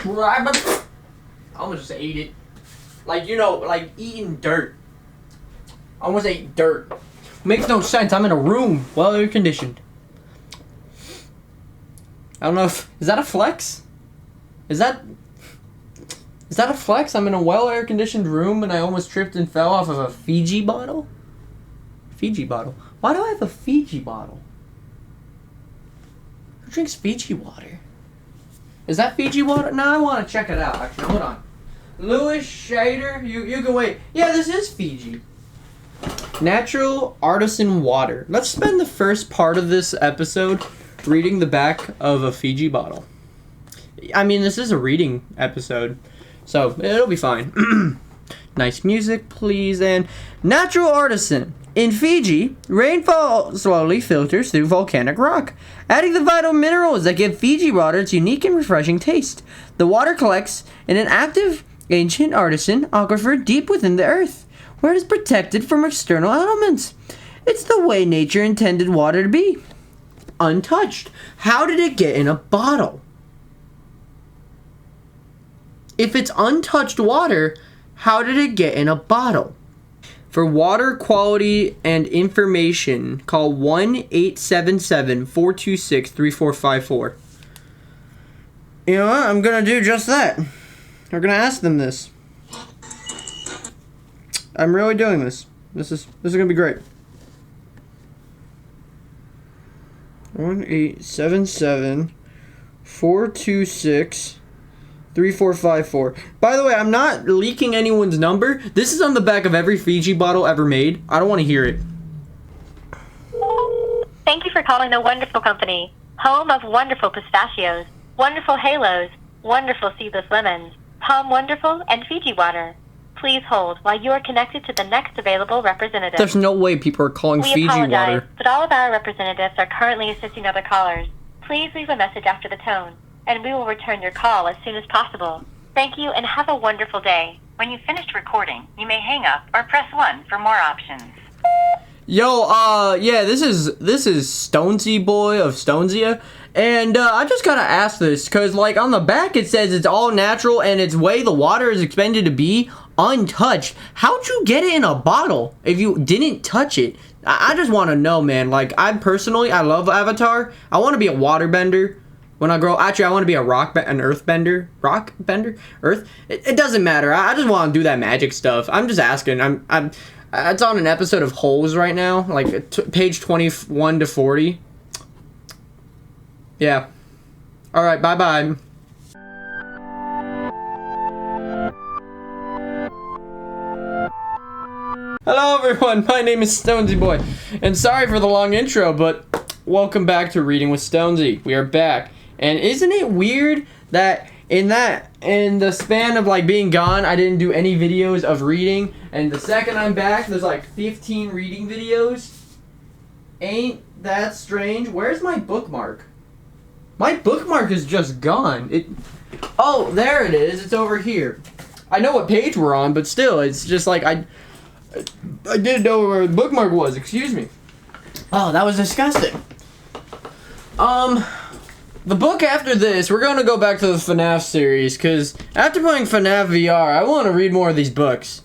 I almost just ate it. Like, you know, like eating dirt. I almost ate dirt. Makes no sense. I'm in a room, well air conditioned. I don't know if is that a flex? Is that a flex? I'm in a well air conditioned room and I almost tripped and fell off of a Fiji bottle. Fiji bottle. Why do I have a Fiji bottle? Who drinks Fiji water? Is that Fiji water? No, I want to check it out. Actually, hold on. Lewis Shader, you can wait. Yeah, this is Fiji. Natural artisan water. Let's spend the first part of this episode reading the back of a Fiji bottle. I mean, this is a reading episode, so it'll be fine. Nice music, please. And natural artisan. In Fiji, rainfall slowly filters through volcanic rock, adding the vital minerals that give Fiji water its unique and refreshing taste. The water collects in an active, ancient artisan aquifer deep within the earth, where it is protected from external elements. It's the way nature intended water to be. Untouched. How did it get in a bottle? If it's untouched water, how did it get in a bottle? For water quality and information, call 1-877-426-3454. You know what? I'm going to do just that. We're going to ask them this. I'm really doing this. This is going to be great. 1-877-426-3454. By the way, I'm not leaking anyone's number. This is on the back of every Fiji bottle ever made. I don't want to hear it. Thank you for calling the Wonderful Company, home of wonderful pistachios, wonderful halos, wonderful seedless lemons, Palm Wonderful, and Fiji water. Please hold while you are connected to the next available representative. There's no way people are calling Fiji water. We apologize, but all of our representatives are currently assisting other callers. Please leave a message after the tone, and we will return your call as soon as possible. Thank you and have a wonderful day. When you've finished recording, you may hang up or press 1 for more options. Yo, yeah, this is Stonesy Boy of Stonesia, and I just gotta ask this, cause like on the back it says it's all natural and its way the water is expected to be untouched. How'd you get it in a bottle if you didn't touch it? I just want to know, man. Like, I love Avatar. I want to be a waterbender. When I grow, actually, I want to be an earthbender. Earth? It doesn't matter. I just want to do that magic stuff. I'm just asking. It's on an episode of Holes right now, like page 21 to 40. Yeah. All right. Bye. Hello, everyone. My name is Stonesy Boy, and sorry for the long intro, but welcome back to Reading with Stonesy. We are back. And isn't it weird that in the span of like being gone, I didn't do any videos of reading, and the second I'm back, there's like 15 reading videos? Ain't that strange? Where's my bookmark? My bookmark is just gone. Oh, there it is. It's over here. I know what page we're on, but still, it's just like I didn't know where the bookmark was. Excuse me. Oh, that was disgusting. The book after this, we're going to go back to the FNAF series, because after playing FNAF VR, I want to read more of these books.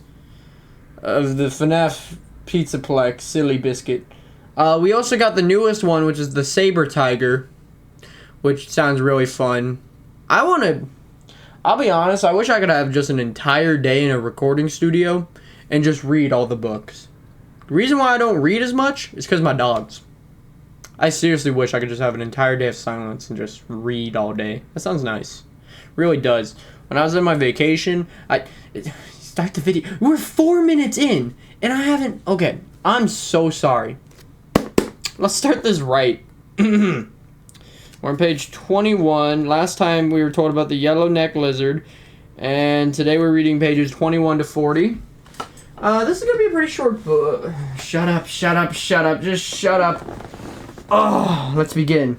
Of the FNAF Pizzaplex Silly Biscuit. We also got the newest one, which is the Saber Tiger, which sounds really fun. I'll be honest, I wish I could have just an entire day in a recording studio and just read all the books. The reason why I don't read as much is because of my dogs. I seriously wish I could just have an entire day of silence and just read all day. That sounds nice. Really does. When I was on my vacation, start the video. We're 4 minutes in, and I haven't... Okay, I'm so sorry. Let's start this right. We're on page 21. Last time we were told about the yellow neck lizard, and today we're reading pages 21 to 40. This is going to be a pretty short book. Shut up, just shut up. Oh, let's begin.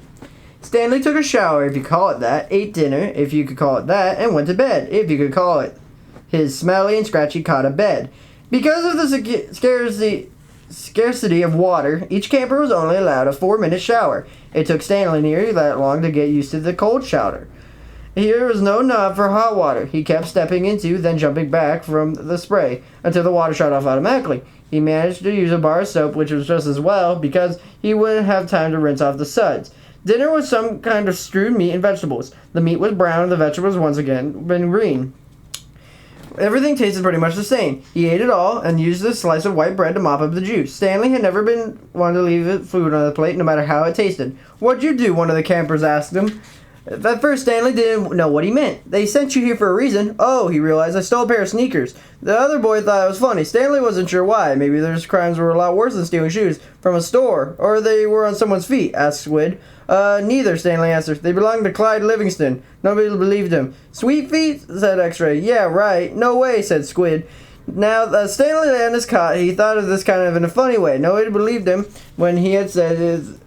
Stanley took a shower, if you call it that, ate dinner, if you could call it that, and went to bed, if you could call it. His smelly and scratchy cot of bed. Because of the scarcity of water, each camper was only allowed a 4-minute shower. It took Stanley nearly that long to get used to the cold shower. Here was no knob for hot water. He kept stepping into, then jumping back from the spray until the water shut off automatically. He managed to use a bar of soap, which was just as well because he wouldn't have time to rinse off the suds. Dinner was some kind of stewed meat and vegetables. The meat was brown and the vegetables once again been green. Everything tasted pretty much the same. He ate it all and used a slice of white bread to mop up the juice. Stanley had never been one to leave food on the plate, no matter how it tasted. "What'd you do?" one of the campers asked him. At first, Stanley didn't know what he meant. "They sent you here for a reason." "Oh," he realized, "I stole a pair of sneakers." The other boy thought it was funny. Stanley wasn't sure why. Maybe their crimes were a lot worse than stealing shoes from a store, or they were on someone's feet, asked Squid. Neither," Stanley answered. "They belonged to Clyde Livingston." Nobody believed him. "Sweet feet?" said X-Ray. "Yeah, right." "No way," said Squid. Now, Stanley lay on his cot. He thought of this kind of in a funny way. Nobody believed him when he had said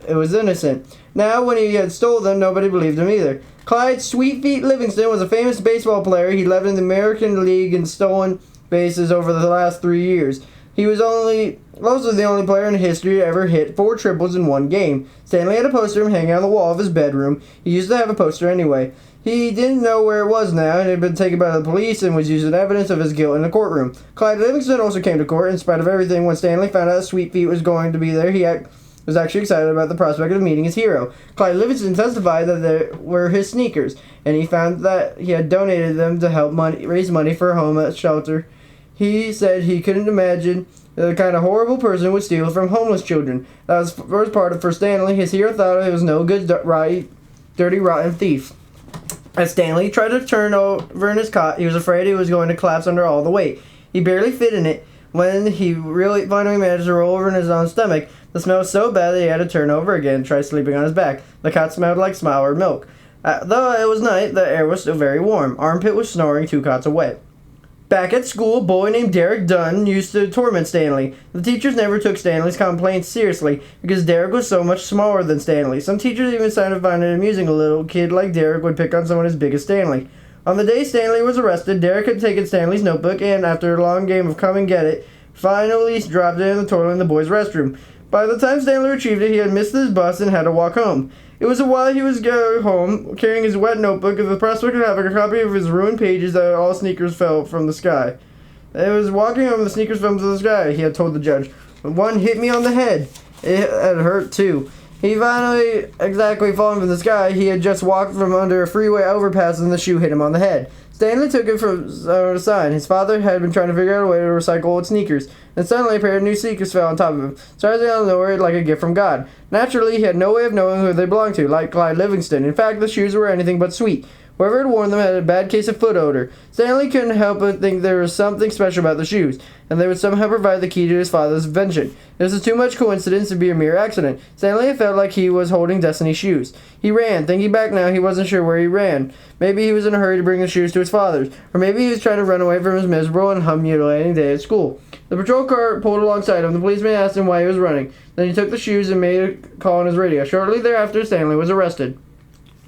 it was innocent. Now, when he had stole them, nobody believed him either. Clyde Sweetfeet Livingston was a famous baseball player. He led in the American League in stolen bases over the last 3 years. He was also the only player in history to ever hit 4 triples in one game. Stanley had a poster of him hanging on the wall of his bedroom. He used to have a poster anyway. He didn't know where it was now, and it had been taken by the police and was used as evidence of his guilt in the courtroom. Clyde Livingston also came to court. In spite of everything, when Stanley found out Sweetfeet was going to be there, he was actually excited about the prospect of meeting his hero. Clyde Livingston testified that they were his sneakers, and he found that he had donated them to help raise money for a homeless shelter. He said he couldn't imagine the kind of horrible person would steal from homeless children. That was the first part of for Stanley. His hero thought he was no good, dirty, rotten thief. As Stanley tried to turn over in his cot, he was afraid he was going to collapse under all the weight. He barely fit in it. When he finally managed to roll over in his own stomach, the smell was so bad that he had to turn over again and try sleeping on his back. The cot smelled like smile or milk. Though it was night, the air was still very warm. Armpit was snoring 2 cots away. Back at school, a boy named Derek Dunn used to torment Stanley. The teachers never took Stanley's complaints seriously because Derek was so much smaller than Stanley. Some teachers even started to find it amusing a little kid like Derek would pick on someone as big as Stanley. On the day Stanley was arrested, Derek had taken Stanley's notebook and, after a long game of come and get it, finally dropped it in the toilet in the boys' restroom. By the time Stanley retrieved it, he had missed his bus and had to walk home. It was while he was going home, carrying his wet notebook, of the prospect of having a copy of his ruined pages that all sneakers fell from the sky. It was walking home, the sneakers fell from the sky, he had told the judge. One hit me on the head. It had hurt, too. He finally exactly fallen from the sky. He had just walked from under a freeway overpass and the shoe hit him on the head. Stanley took it from the sign. His father had been trying to figure out a way to recycle old sneakers, and suddenly a pair of new sneakers fell on top of him, starting out of nowhere like a gift from God. Naturally, he had no way of knowing who they belonged to, like Clyde Livingston. In fact, the shoes were anything but sweet. Whoever had worn them had a bad case of foot odor. Stanley couldn't help but think there was something special about the shoes, and they would somehow provide the key to his father's invention. This was too much coincidence to be a mere accident. Stanley felt like he was holding Destiny's shoes. He ran. Thinking back now, he wasn't sure where he ran. Maybe he was in a hurry to bring the shoes to his father's, or maybe he was trying to run away from his miserable and humiliating day at school. The patrol car pulled alongside him. The policeman asked him why he was running. Then he took the shoes and made a call on his radio. Shortly thereafter, Stanley was arrested.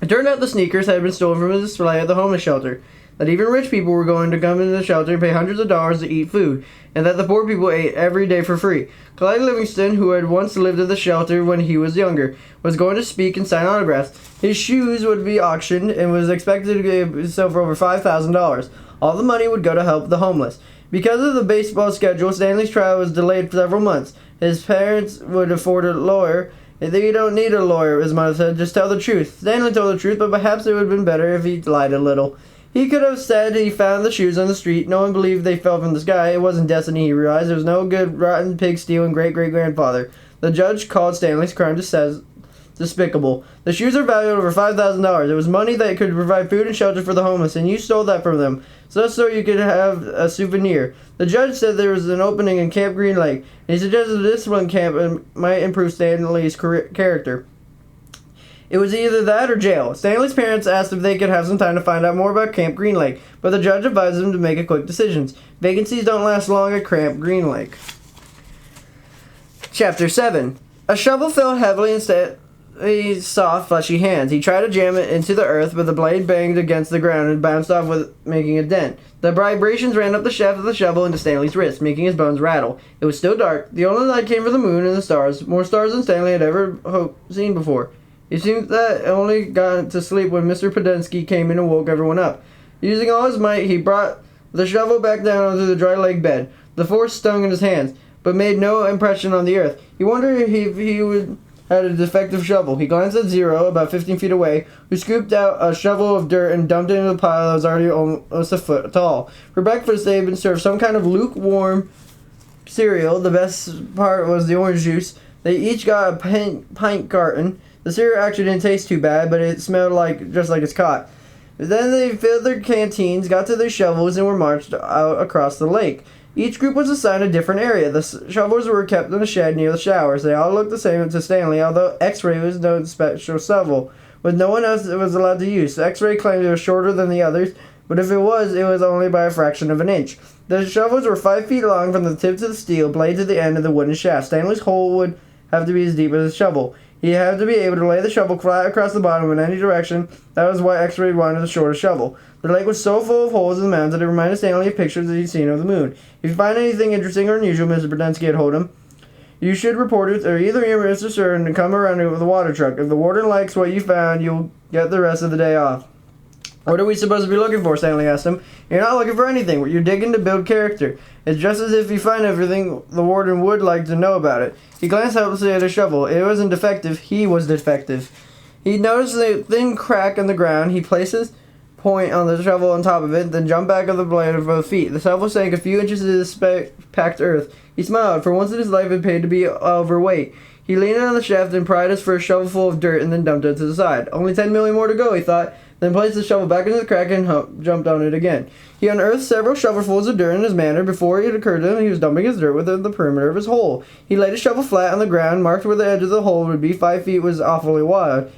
It turned out the sneakers had been stolen from a display at the homeless shelter, that even rich people were going to come into the shelter and pay hundreds of dollars to eat food, and that the poor people ate every day for free. Clyde Livingston, who had once lived at the shelter when he was younger, was going to speak and sign autographs. His shoes would be auctioned and was expected to sell for over $5,000. All the money would go to help the homeless. Because of the baseball schedule, Stanley's trial was delayed for several months. His parents would afford a lawyer. "You don't need a lawyer," his mother said. "Just tell the truth." Stanley told the truth, but perhaps it would have been better if he lied a little. He could have said he found the shoes on the street. No one believed they fell from the sky. It wasn't destiny, he realized. It was no good rotten pig stealing great-great-grandfather. The judge called Stanley's crime despicable. "The shoes are valued over $5,000. It was money that could provide food and shelter for the homeless, and you stole that from them, just so you could have a souvenir." The judge said there was an opening in Camp Green Lake, and he suggested a discipline camp might improve Stanley's character. It was either that or jail. Stanley's parents asked if they could have some time to find out more about Camp Green Lake, but the judge advised them to make a quick decision. Vacancies don't last long at Camp Green Lake. Chapter 7. A shovel fell heavily instead. He soft, fleshy hands. He tried to jam it into the earth, but the blade banged against the ground and bounced off with making a dent. The vibrations ran up the shaft of the shovel into Stanley's wrist, making his bones rattle. It was still dark. The only light came from the moon and the stars, more stars than Stanley had ever seen before. He seemed that only got to sleep when Mr. Podensky came in and woke everyone up. Using all his might, he brought the shovel back down onto the dry lake bed. The force stung in his hands, but made no impression on the earth. He wondered if he would had a defective shovel. He glanced at Zero, about 15 feet away, who scooped out a shovel of dirt and dumped it into the pile that was already almost a foot tall. For breakfast, they had been served some kind of lukewarm cereal. The best part was the orange juice. They each got a pint carton. The cereal actually didn't taste too bad, but it smelled just like it's caught. Then they filled their canteens, got to their shovels, and were marched out across the lake. Each group was assigned a different area. The shovels were kept in a shed near the showers. They all looked the same to Stanley, although X-Ray was no special shovel, with no one else was allowed to use. X-Ray claimed it was shorter than the others, but if it was only by a fraction of an inch. The shovels were 5 feet long from the tip to the steel blade to the end of the wooden shaft. Stanley's hole would have to be as deep as his shovel. He had to be able to lay the shovel flat across the bottom in any direction. That was why X-Ray wanted the shortest shovel. The lake was so full of holes in the mountains that it reminded Stanley of pictures that he'd seen of the moon. If you find anything interesting or unusual, Mr. Podensky had told him, you should report it, or either you or Mr. Stern and come around with a water truck. If the warden likes what you found, you'll get the rest of the day off. What are we supposed to be looking for? Stanley asked him. You're not looking for anything. You're digging to build character. It's just as if you find everything the warden would like to know about it. He glanced helplessly at his shovel. It wasn't defective. He was defective. He noticed a thin crack in the ground. He placed his point on the shovel on top of it, then jumped back on the blade of both feet. The shovel sank a few inches into the packed earth. He smiled. For once in his life, it paid to be overweight. He leaned on the shaft and pried his first shovelful of dirt and then dumped it to the side. Only 10 million more to go, he thought, then placed the shovel back into the crack and jumped on it again. He unearthed several shovelfuls of dirt in his manner. Before it occurred to him, he was dumping his dirt within the perimeter of his hole. He laid his shovel flat on the ground, marked where the edge of the hole would be. 5 feet was awfully wide.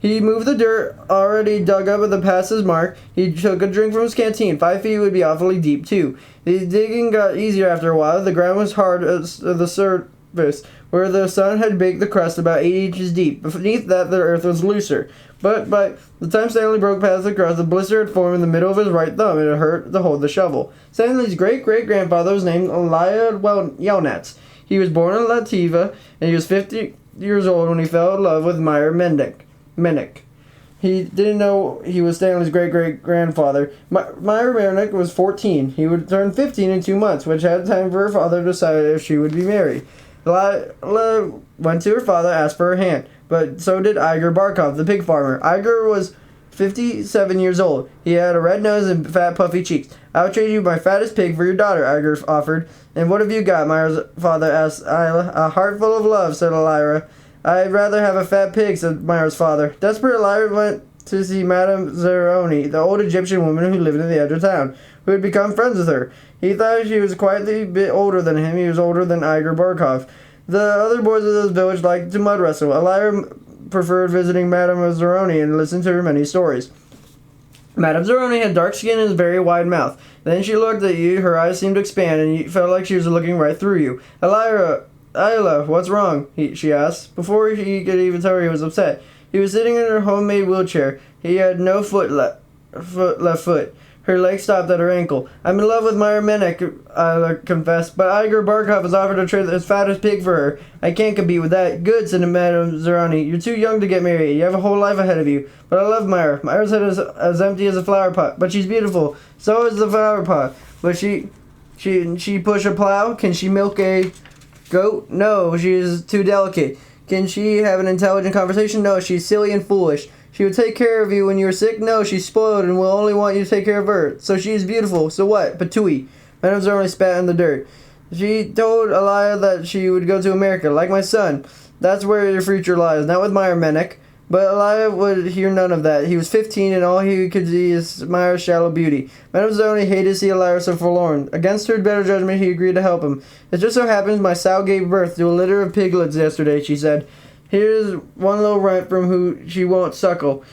He moved the dirt already dug up at the pass's mark. He took a drink from his canteen. 5 feet would be awfully deep, too. The digging got easier after a while. The ground was hard as the surface, where the sun had baked the crust about 8 inches deep. Beneath that, the earth was looser. But by the time Stanley broke past the crust, a blister had formed in the middle of his right thumb. It hurt to hold the shovel. Stanley's great-great-grandfather was named Elya Yelnats. He was born in Latvia, and he was 50 years old when he fell in love with Myra Mennick. He didn't know he was Stanley's great-great-grandfather. Myra Mennick was 14. He would turn 15 in 2 months, which had time for her father to decide if she would be married. Lila went to her father, asked for her hand, but so did Igor Barkov, the pig farmer. Igor was 57 years old. He had a red nose and fat, puffy cheeks. I'll trade you my fattest pig for your daughter, Igor offered. And what have you got? Myra's father asked Isla. A heart full of love, said Elira. I'd rather have a fat pig, said Myra's father. Desperate, Elira went to see Madame Zeroni, the old Egyptian woman who lived in the edge of town, who had become friends with her. He thought she was quite a bit older than him. He was older than Igor Barkov. The other boys of the village liked to mud wrestle. Elira preferred visiting Madame Zeroni and listened to her many stories. Madame Zeroni had dark skin and a very wide mouth. Then she looked at you, her eyes seemed to expand, and you felt like she was looking right through you. Isla, what's wrong? She asked. Before he could even tell her he was upset. He was sitting in her homemade wheelchair. He had no left foot. Her leg stopped at her ankle. I'm in love with Myra Mennick, Isla confessed, but Igor Barkov has offered to trade his fattest pig for her. I can't compete with that. Good, said Madame Zeroni. You're too young to get married. You have a whole life ahead of you. But I love Myra. Myra's head is as empty as a flower pot, but she's beautiful. So is the flower pot. But she push a plow? Can she milk a goat? No, she is too delicate. Can she have an intelligent conversation? No, she's silly and foolish. She would take care of you when you were sick? No, she's spoiled and will only want you to take care of her. So she is beautiful. So what? Patooey. Madame Zeroni spat in the dirt. She told Elia that she would go to America, like my son. That's where your future lies, not with Myra Mennick. But Elia would hear none of that. He was 15, and all he could see is Myra's shallow beauty. Madame Zeroni hated to see Elia so forlorn. Against her better judgment, he agreed to help him. It just so happens my sow gave birth to a litter of piglets yesterday, she said. Here's one little runt from who she won't suckle.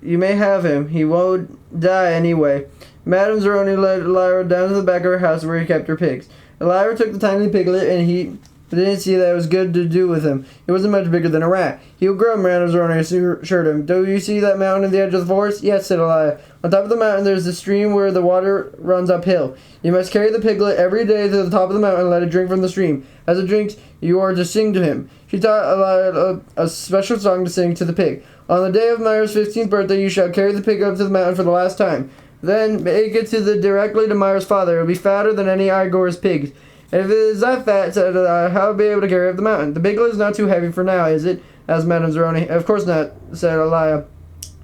You may have him. He won't die anyway. Madame Zeroni led Elira down to the back of her house where he kept her pigs. Elira took the tiny piglet and he But didn't see that it was good to do with him. He wasn't much bigger than a rat. He would grow, Miranda Zoroni assured him. Do you see that mountain at the edge of the forest? Yes, said Elya. On top of the mountain there is a stream where the water runs uphill. You must carry the piglet every day to the top of the mountain and let it drink from the stream. As it drinks, you are to sing to him. She taught Elya a special song to sing to the pig. On the day of Myra's 15th birthday, you shall carry the pig up to the mountain for the last time. Then make it directly to Myra's father. It will be fatter than any Igor's pigs. If it is that fat, said how will I be able to carry up the mountain? The piglet is not too heavy for now, is it? Asked Madame Zeroni. Of course not, said Elya.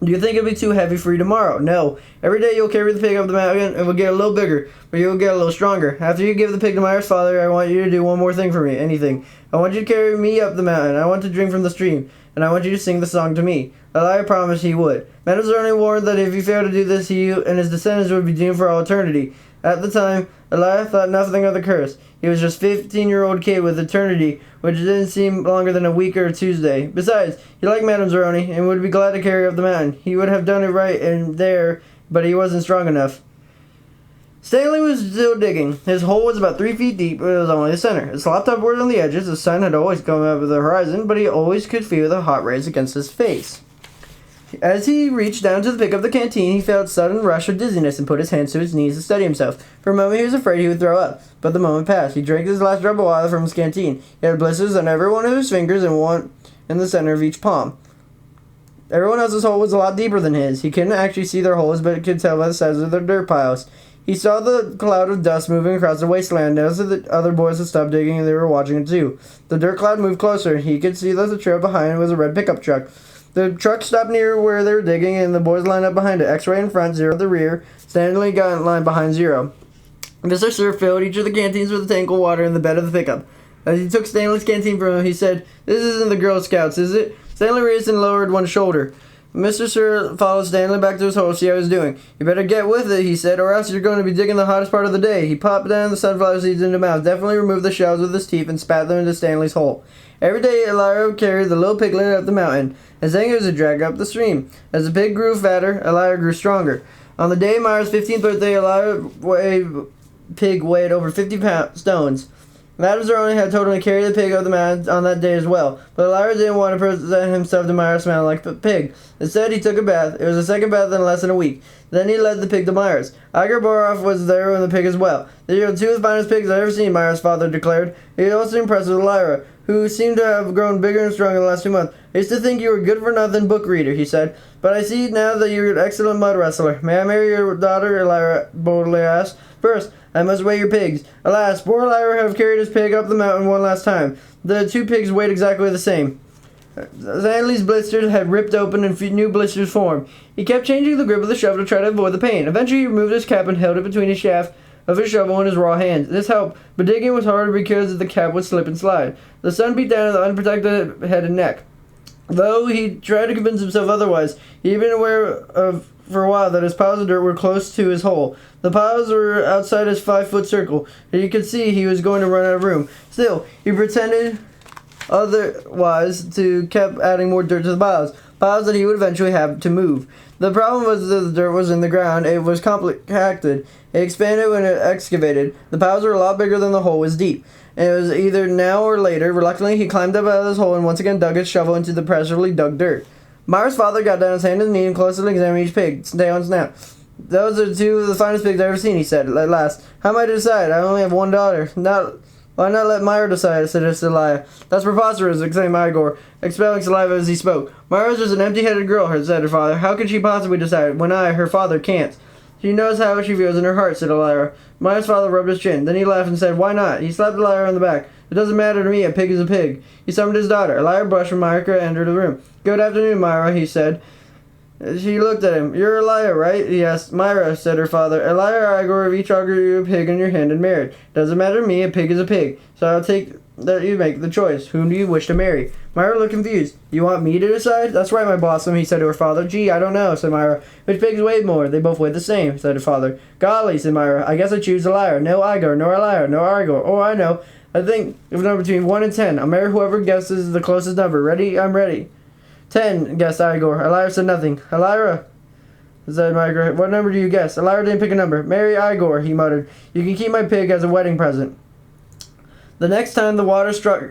Do you think it'll be too heavy for you tomorrow? No. Every day you'll carry the pig up the mountain. It will get a little bigger, but you'll get a little stronger. After you give the pig to Myra's father, I want you to do one more thing for me. Anything. I want you to carry me up the mountain. I want to drink from the stream, and I want you to sing the song to me. Elya promised he would. Madame Zeroni warned that if he failed to do this, he and his descendants would be doomed for all eternity. At the time, Elya thought nothing of the curse. He was just a 15-year-old kid with eternity, which didn't seem longer than a week or a Tuesday. Besides, he liked Madame Zeroni and would be glad to carry up the mountain. He would have done it right and there, but he wasn't strong enough. Stanley was still digging. His hole was about 3 feet deep, but it was only the center. It slopped upward on the edges. The sun had always come over the horizon, but he always could feel the hot rays against his face. As he reached down to pick up the canteen, he felt a sudden rush of dizziness and put his hands to his knees to steady himself. For a moment he was afraid he would throw up, but the moment passed. He drank his last drop of water from his canteen. He had blisters on every one of his fingers and one in the center of each palm. Everyone else's hole was a lot deeper than his. He couldn't actually see their holes, but could tell by the size of their dirt piles. He saw the cloud of dust moving across the wasteland. Most of the other boys had stopped digging and they were watching it too. The dirt cloud moved closer. He could see that the trail behind was a red pickup truck. The truck stopped near where they were digging, and the boys lined up behind it. X-ray in front, Zero at the rear. Stanley got in line behind Zero. Mr. Sir filled each of the canteens with a tank of water in the bed of the pickup. As he took Stanley's canteen from him, he said, "This isn't the Girl Scouts, is it?" Stanley raised and lowered one shoulder. Mr. Sir followed Stanley back to his hole to see how he was doing. "You better get with it," he said, "or else you're going to be digging the hottest part of the day." He popped down the sunflower seeds into his mouth, definitely removed the shells with his teeth, and spat them into Stanley's hole. Every day, Elya carried the little piglet up the mountain, and sang it was a drag up the stream. As the pig grew fatter, Elya grew stronger. On the day of Myra's 15th birthday, pig weighed over 50 stones. Madame Zeroni had told him to carry the pig up the mountain on that day as well, but Elya didn't want to present himself to Myra smelling like a pig. Instead, he took a bath. It was the second bath in less than a week. Then he led the pig to Myra's. Igor Borov was there with the pig as well. They were two of the finest pigs I've ever seen, Myra's father declared. He was also impressed with Elya, who seemed to have grown bigger and stronger in the last 2 months. "I used to think you were a good-for-nothing book reader," he said, "but I see now that you're an excellent mud wrestler. May I marry your daughter?" Elya boldly asked. "First, I must weigh your pigs." Alas, poor Elya had carried his pig up the mountain one last time. The two pigs weighed exactly the same. Stanley's blisters had ripped open and new blisters formed. He kept changing the grip of the shovel to try to avoid the pain. Eventually, he removed his cap and held it between his shaft of his shovel in his raw hands. This helped, but digging was harder because the cap would slip and slide. The sun beat down on the unprotected head and neck. Though he tried to convince himself otherwise, he had been aware of for a while that his piles of dirt were close to his hole. The piles were outside his 5-foot circle, and he could see he was going to run out of room. Still, he pretended otherwise to kept adding more dirt to the piles that he would eventually have to move. The problem was that the dirt was in the ground. It was compacted. It expanded when it excavated. The piles were a lot bigger than the hole was deep. And it was either now or later. Reluctantly, he climbed up out of his hole and once again dug his shovel into the pressurely dug dirt. Myra's father got down his hand and knee and closely examined each pig, tail and snout. "Those are two of the finest pigs I've ever seen," he said at last. "How am I to decide? I only have one daughter." "Why not let Myra decide?" suggested Elya. "That's preposterous," exclaimed Igor, expelling saliva as he spoke. "Myra's just an empty-headed girl," said her father. "How can she possibly decide when I, her father, can't?" "She knows how she feels in her heart," said Elya. Myra's father rubbed his chin. Then he laughed and said, "Why not?" He slapped Elya on the back. "It doesn't matter to me. A pig is a pig." He summoned his daughter. Elya brushed from Myra and entered the room. "Good afternoon, Myra," he said. She looked at him. "You're Elya, right?" he asked. "Myra," said her father. "Elya or Igor have each argued you a pig in your hand and married. Doesn't matter to me. A pig is a pig. So I'll take that you make the choice. Whom do you wish to marry?" Myra looked confused. "You want me to decide?" "That's right, my blossom," he said to her father. "Gee, I don't know," said Myra. "Which pigs weigh more?" "They both weigh the same," said her father. "Golly," said Myra. "I guess I choose Elya. No Igor, nor Elya, nor Igor. Oh, I know. I think of a number between 1 and 10. I'll marry whoever guesses the closest number. Ready? I'm ready." 10, guessed Igor. Elya said nothing. "Elya," said Myra, "what number do you guess?" Elya didn't pick a number. "Marry Igor," he muttered. "You can keep my pig as a wedding present." The next time the water struck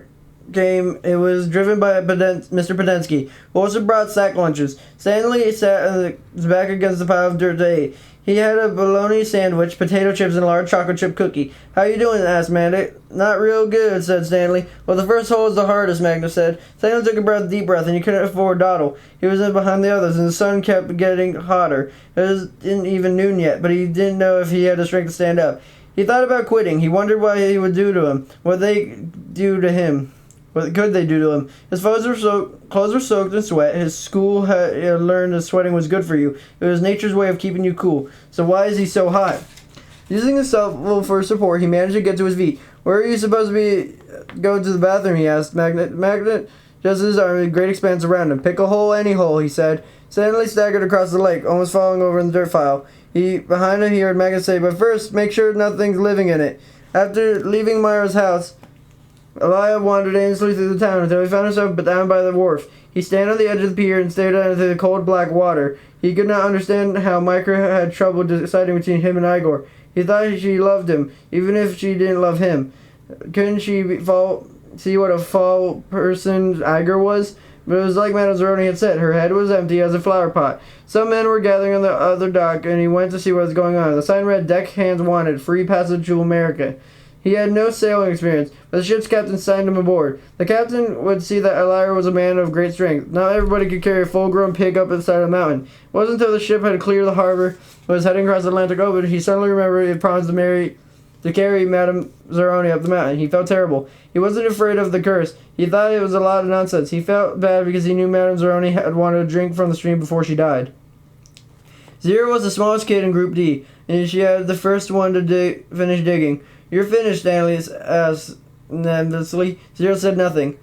came, it was driven by Mr. Podensky, who also brought sack lunches. Stanley sat his back against the pile of dirt to eat. He had a bologna sandwich, potato chips, and a large chocolate chip cookie. "How you doing?" asked Magnet. "Not real good," said Stanley. "Well, the first hole is the hardest," Magnet said. Stanley took a deep breath, and he couldn't afford dawdle. He was in behind the others, and the sun kept getting hotter. It wasn't even noon yet, but he didn't know if he had the strength to stand up. He thought about quitting. He wondered what he would do to him, what they do to him. What could they do to him? His clothes were soaked in sweat. His school had learned that sweating was good for you. It was nature's way of keeping you cool. So why is he so hot? Using his shovel for support, he managed to get to his feet. "Where are you supposed to be? Go to the bathroom?" he asked. Magnet just his arm, a great expanse around him. "Pick a hole, any hole," he said. Stanley staggered across the lake, almost falling over in the dirt pile. Behind him, he heard Magnet say, "But first, make sure nothing's living in it." After leaving Myra's house, Elya wandered aimlessly through the town until he found himself down by the wharf. He stood on the edge of the pier and stared out into the cold black water. He could not understand how Myra had trouble deciding between him and Igor. He thought she loved him, even if she didn't love him. Couldn't she see what a foul person Igor was? But it was like Madame Zeroni had said. Her head was empty as a flower pot. Some men were gathering on the other dock, and he went to see what was going on. The sign read, "Deck hands wanted, free passage to America." He had no sailing experience, but the ship's captain signed him aboard. The captain would see that Elya was a man of great strength. Not everybody could carry a full-grown pig up the side of the mountain. It wasn't until the ship had cleared the harbor and was heading across the Atlantic Ocean he suddenly remembered he had promised to carry Madame Zeroni up the mountain. He felt terrible. He wasn't afraid of the curse. He thought it was a lot of nonsense. He felt bad because he knew Madame Zeroni had wanted to drink from the stream before she died. Zero was the smallest kid in Group D, and she had the first one to finish digging. "You're finished," Stanley asked nervously. Zero said nothing.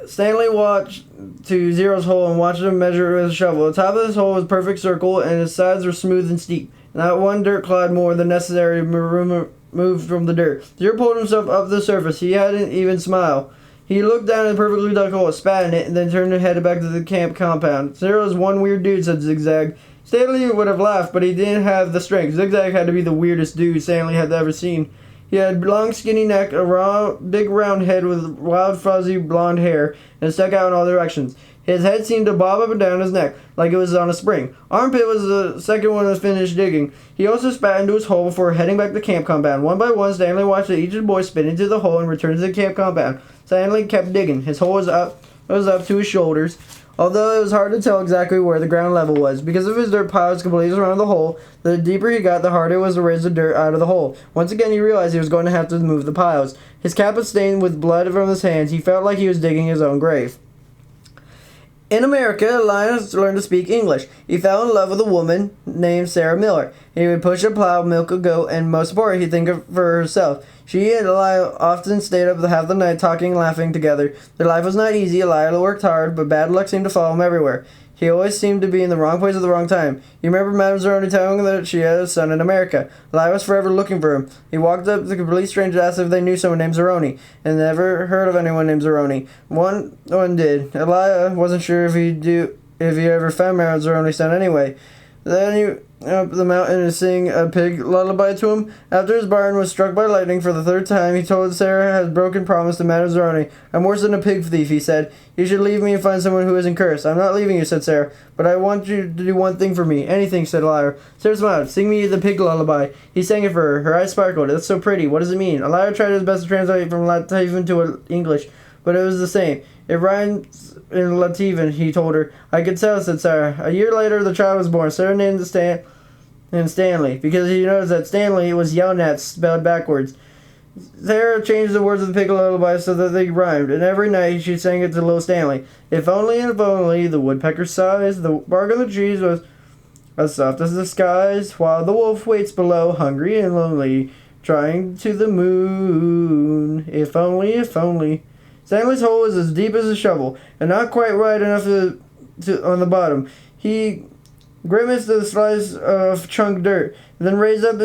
Stanley walked to Zero's hole and watched him measure with a shovel. The top of his hole was a perfect circle, and his sides were smooth and steep. Not one dirt clod more than necessary moved from the dirt. Zero pulled himself up the surface. He hadn't even smiled. He looked down at the perfectly dug hole, spat in it, and then turned and headed back to the camp compound. "Zero's one weird dude," said Zigzag. Stanley would have laughed, but he didn't have the strength. Zigzag had to be the weirdest dude Stanley had ever seen. He had a long, skinny neck, a big round head with wild, fuzzy blonde hair, and stuck out in all directions. His head seemed to bob up and down his neck, like it was on a spring. Armpit was the second one to finish digging. He also spat into his hole before heading back to the camp compound. One by one, Stanley watched each of the boys spit into the hole and return to the camp compound. Stanley kept digging. His hole was up to his shoulders, although it was hard to tell exactly where the ground level was. Because of his dirt piles completely around the hole, the deeper he got, the harder it was to raise the dirt out of the hole. Once again, he realized he was going to have to move the piles. His cap was stained with blood from his hands. He felt like he was digging his own grave. In America, Linus learned to speak English. He fell in love with a woman named Sarah Miller. He would push a plow, milk a goat, and most important, he'd think of for herself. She and Elya often stayed up half the night talking and laughing together. Their life was not easy. Elya worked hard, but bad luck seemed to follow him everywhere. He always seemed to be in the wrong place at the wrong time. He remembered Madame Zeroni telling him that she had a son in America. Elya was forever looking for him. He walked up to a complete stranger to ask if they knew someone named Zeroni, and never heard of anyone named Zeroni. One did. Elya wasn't sure if he ever found Madame Zeroni's son anyway. Then he up the mountain and sing a pig lullaby to him. After his barn was struck by lightning for the third time, he told Sarah his broken promise to Madame Zeroni. "I'm worse than a pig thief," he said. "You should leave me and find someone who isn't cursed." "I'm not leaving you," said Sarah, "but I want you to do one thing for me." "Anything," said Elya. Sarah smiled. "Sing me the pig lullaby." He sang it for her. Her eyes sparkled. "That's so pretty. What does it mean?" Elya tried his best to translate from Latvian to English, but it was the same. "It rhymes in Latvian," he told her. "I could tell," said Sarah. A year later, the child was born. Sarah named Stanley, because he noticed that Stanley was Yelnats spelled backwards. Sarah changed the words of the pig lullaby so that they rhymed, and every night she sang it to little Stanley. If only the woodpecker's sighs, the bark of the trees was as soft as the skies, while the wolf waits below, hungry and lonely, trying to the moon. If only. Stanley's hole was as deep as a shovel, and not quite wide enough to on the bottom. He grimaced at the slice of chunk dirt, and then raised up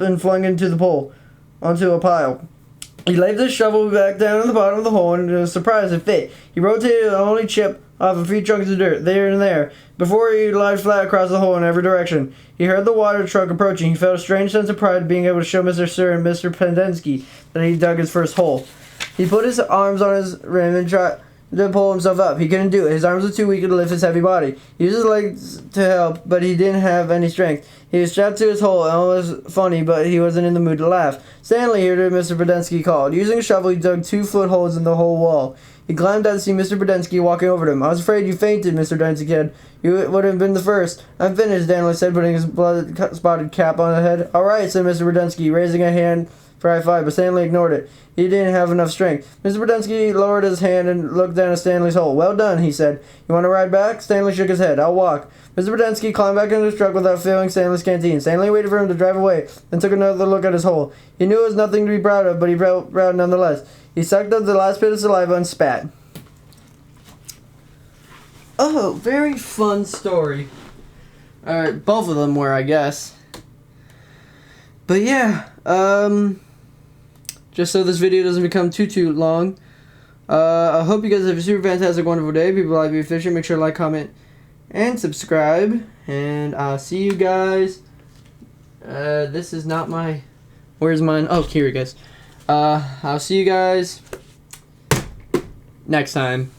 and flung into the pole, onto a pile. He laid the shovel back down in the bottom of the hole, and to his surprise, it fit. He rotated the only chip off a few chunks of dirt, there and there, before he lied flat across the hole in every direction. He heard the water truck approaching. He felt a strange sense of pride being able to show Mr. Sir and Mr. Pendensky that he dug his first hole. He put his arms on his rim and tried to pull himself up. He couldn't do it. His arms were too weak to lift his heavy body. He used his legs to help, but he didn't have any strength. He was strapped to his hole, and it was funny, but he wasn't in the mood to laugh. Stanley heard Mr. Pendensky called. Using a shovel, he dug 2 footholds in the whole wall. He climbed out to see Mr. Pendensky walking over to him. I was afraid you fainted, Mr. Pendensky said. You would have been the first. I'm finished, Stanley said, putting his blood-spotted cap on his head. All right, said Mr. Pendensky, raising a hand for high five, but Stanley ignored it. He didn't have enough strength. Mr. Pendensky lowered his hand and looked down at Stanley's hole. Well done, he said. You want to ride back? Stanley shook his head. I'll walk. Mr. Pendensky climbed back into his truck without failing Stanley's canteen. Stanley waited for him to drive away, then took another look at his hole. He knew it was nothing to be proud of, but he felt proud nonetheless. He sucked up the last bit of saliva and spat. Oh, very fun story. Alright, both of them were, I guess. But yeah, just so this video doesn't become too long, I hope you guys have a super fantastic, wonderful day. People like me fishing. Make sure to like, comment, and subscribe. And I'll see you guys. This is not my... Where's mine? Oh, here it goes. I'll see you guys next time.